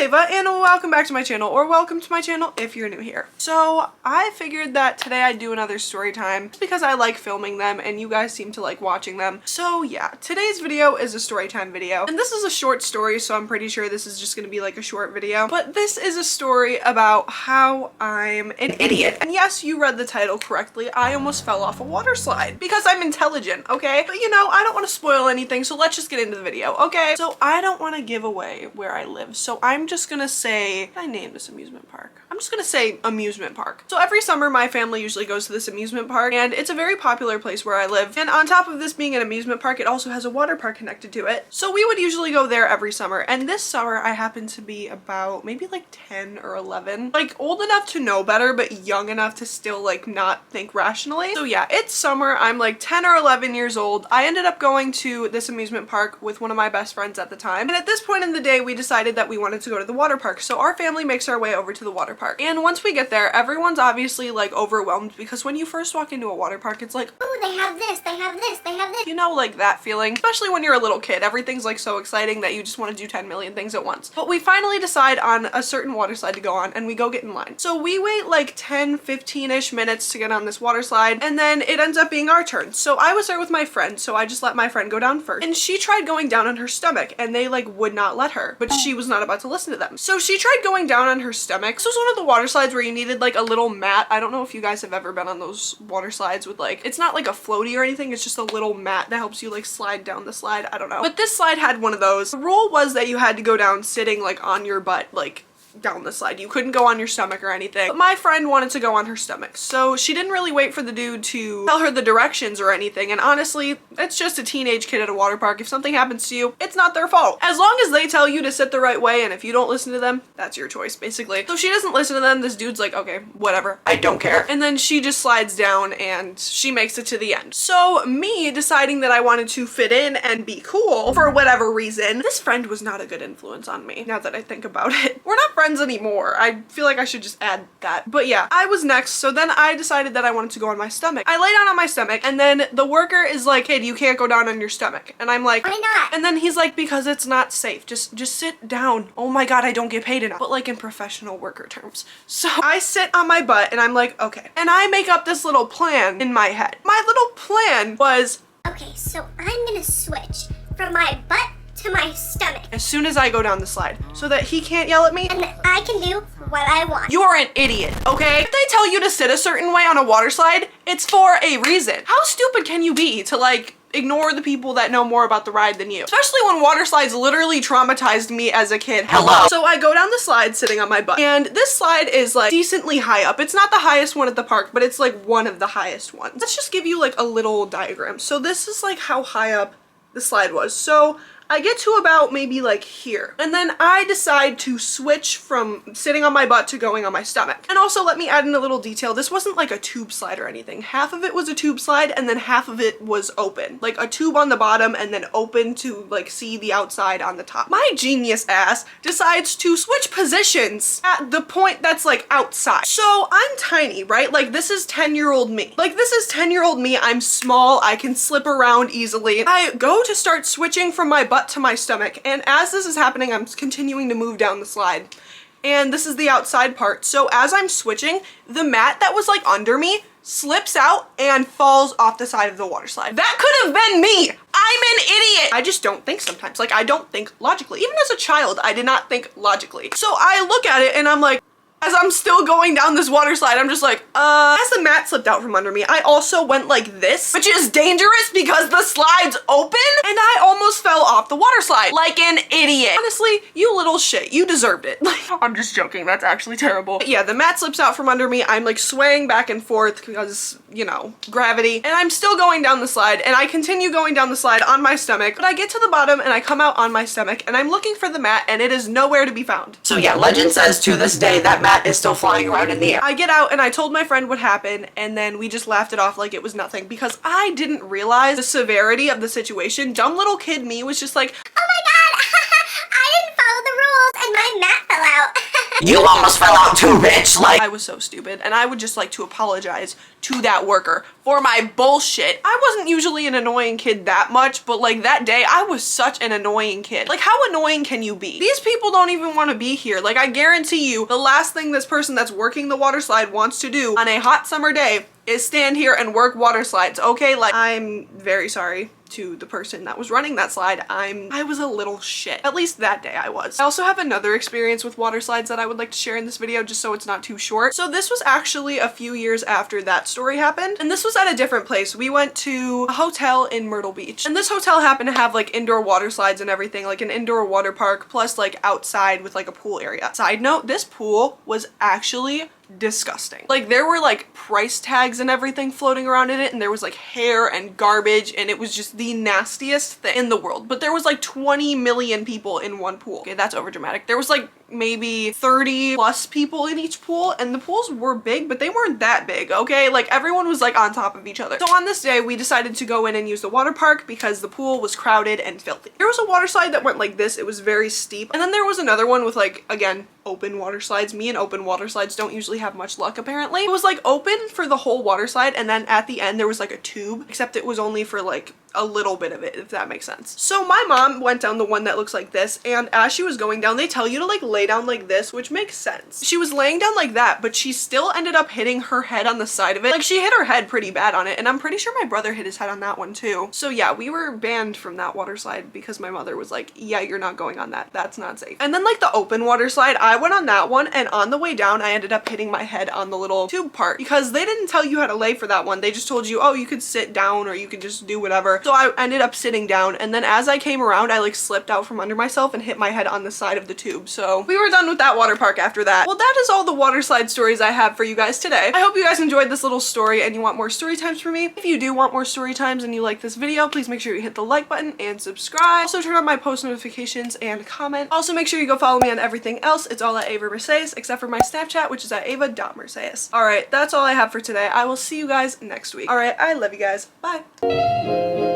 Ava and welcome back to my channel, or welcome to my channel if you're new here. So I figured that today I'd do another story time because I like filming them and you guys seem to like watching them. So yeah, today's video is a story time video and this is a short story, so I'm pretty sure this is just gonna be like a short video. But this is a story about how I'm an idiot. And yes, you read the title correctly. I almost fell off a water slide because I'm intelligent, okay? But you know, I don't want to spoil anything, so let's just get into the video, okay? So I don't want to give away where I live, so I'm just gonna say, I named this amusement park. I'm just gonna say amusement park. So every summer my family usually goes to this amusement park and it's a very popular place where I live. And on top of this being an amusement park, it also has a water park connected to it. So we would usually go there every summer. And this summer I happened to be about maybe like 10 or 11. Like old enough to know better, but young enough to still like not think rationally. So yeah, it's summer. I'm like 10 or 11 years old. I ended up going to this amusement park with one of my best friends at the time. And at this point in the day, we decided that we wanted to go to the water park. So our family makes our way over to the water park. And once we get there, everyone's obviously like overwhelmed because when you first walk into a water park, it's like, oh, they have this, they have this, they have this. You know, like that feeling, especially when you're a little kid. Everything's like so exciting that you just want to do 10 million things at once. But we finally decide on a certain water slide to go on and we go get in line. So we wait like 10, 15-ish minutes to get on this water slide and then it ends up being our turn. So I was there with my friend, so I just let my friend go down first. And she tried going down on her stomach and they like would not let her, but she was not about to listen to them. So she tried going down on her stomach. This was one of the water slides where you needed like a little mat. I don't know if you guys have ever been on those water slides with like, it's not like a floaty or anything, it's just a little mat that helps you like slide down the slide. I don't know. But this slide had one of those. The rule was that you had to go down sitting like on your butt, like down the slide. You couldn't go on your stomach or anything. But my friend wanted to go on her stomach, so she didn't really wait for the dude to tell her the directions or anything. And honestly, it's just a teenage kid at a water park. If something happens to you, it's not their fault. As long as they tell you to sit the right way, and if you don't listen to them, that's your choice, basically. So she doesn't listen to them. This dude's like, okay, whatever, I don't care. And then she just slides down and she makes it to the end. So me deciding that I wanted to fit in and be cool for whatever reason, this friend was not a good influence on me, now that I think about it. We're not friends anymore. I feel like I should just add that. But yeah, I was next, so then I decided that I wanted to go on my stomach. I lay down on my stomach and then the worker is like, hey, you can't go down on your stomach. And I'm like, why not? And then he's like, because it's not safe. Just sit down. Oh my god, I don't get paid enough. But like in professional worker terms. So I sit on my butt and I'm like, okay. And I make up this little plan in my head. My little plan was, okay, so I'm gonna switch from my butt to my stomach as soon as I go down the slide so that he can't yell at me and I can do what I want. You're an idiot, okay? If they tell you to sit a certain way on a water slide, it's for a reason. How stupid can you be to like ignore the people that know more about the ride than you? Especially when water slides literally traumatized me as a kid. Hello. So I go down the slide sitting on my butt. And this slide is like decently high up. It's not the highest one at the park, but it's like one of the highest ones. Let's just give you like a little diagram. So this is like how high up the slide was. So I get to about maybe like here. And then I decide to switch from sitting on my butt to going on my stomach. And also let me add in a little detail. This wasn't like a tube slide or anything. Half of it was a tube slide and then half of it was open. Like a tube on the bottom and then open to like see the outside on the top. My genius ass decides to switch positions at the point that's like outside. So I'm tiny, right? Like this is 10-year-old me. Like this is 10-year-old me. I'm small. I can slip around easily. I go to start switching from my butt to my stomach, and as this is happening, I'm continuing to move down the slide. And this is the outside part. So as I'm switching, the mat that was like under me slips out and falls off the side of the water slide. That could have been me. I'm an idiot. I just don't think sometimes. Like I don't think logically. Even as a child, I did not think logically. So I look at it and I'm like, as I'm still going down this water slide, I'm just like, as the mat slipped out from under me, I also went like this, which is dangerous because the slide's open, and I almost fell off the water slide like an idiot. Honestly, you little shit, you deserved it. Like, I'm just joking, that's actually terrible. But yeah, the mat slips out from under me, I'm like swaying back and forth because, you know, gravity, and I'm still going down the slide, and I continue going down the slide on my stomach, but I get to the bottom and I come out on my stomach, and I'm looking for the mat, and it is nowhere to be found. So yeah, legend says to this day that mat is still flying around in the air. I get out and I told my friend what happened and then we just laughed it off like it was nothing because I didn't realize the severity of the situation. Dumb little kid me was just like, oh my god, I didn't fall follow the rules and my mat fell out. You almost fell out too, bitch. Like, I was so stupid, and I would just like to apologize to that worker for my bullshit. I wasn't usually an annoying kid that much, but like that day I was such an annoying kid. Like, how annoying can you be? These people don't even want to be here. Like, I guarantee you the last thing this person that's working the water slide wants to do on a hot summer day is stand here and work water slides, okay? Like, I'm very sorry to the person that was running that slide. I was a little shit. At least that day I was. I also have another experience with water slides that I would like to share in this video just so it's not too short. So this was actually a few years after that story happened, and this was at a different place. We went to a hotel in Myrtle Beach, and this hotel happened to have like indoor water slides and everything, like an indoor water park plus like outside with like a pool area. Side note, this pool was actually disgusting. Like, there were like price tags and everything floating around in it, and there was like hair and garbage, and it was just the nastiest thing in the world. But there was like 20 million people in one pool. Okay, that's over dramatic. There was like maybe 30 plus people in each pool, and the pools were big, but they weren't that big, okay? Like, everyone was like on top of each other. So on this day, we decided to go in and use the water park because the pool was crowded and filthy. There was a water slide that went like this. It was very steep. And then there was another one with like, again, open water slides. Me and open water slides don't usually have much luck, apparently. It was like open for the whole water slide, and then at the end there was like a tube, except it was only for like a little bit of it, if that makes sense. So my mom went down the one that looks like this, and as she was going down, they tell you to like lay down like this, which makes sense. She was laying down like that, but she still ended up hitting her head on the side of it. Like, she hit her head pretty bad on it, and I'm pretty sure my brother hit his head on that one too. So yeah, we were banned from that water slide because my mother was like, yeah, you're not going on that. That's not safe. And then like the open water slide, I went on that one, and on the way down, I ended up hitting my head on the little tube part because they didn't tell you how to lay for that one. They just told you, oh, you could sit down or you could just do whatever. So I ended up sitting down, and then as I came around, I like slipped out from under myself and hit my head on the side of the tube. So we were done with that water park after that. Well, that is all the water slide stories I have for you guys today. I hope you guys enjoyed this little story and you want more story times from me. If you do want more story times and you like this video, please make sure you hit the like button and subscribe. Also turn on my post notifications and comment. Also make sure you go follow me on everything else. It's all at avamerceis, except for my Snapchat, which is at ava.merceis. All right, that's all I have for today. I will see you guys next week. All right, I love you guys. Bye.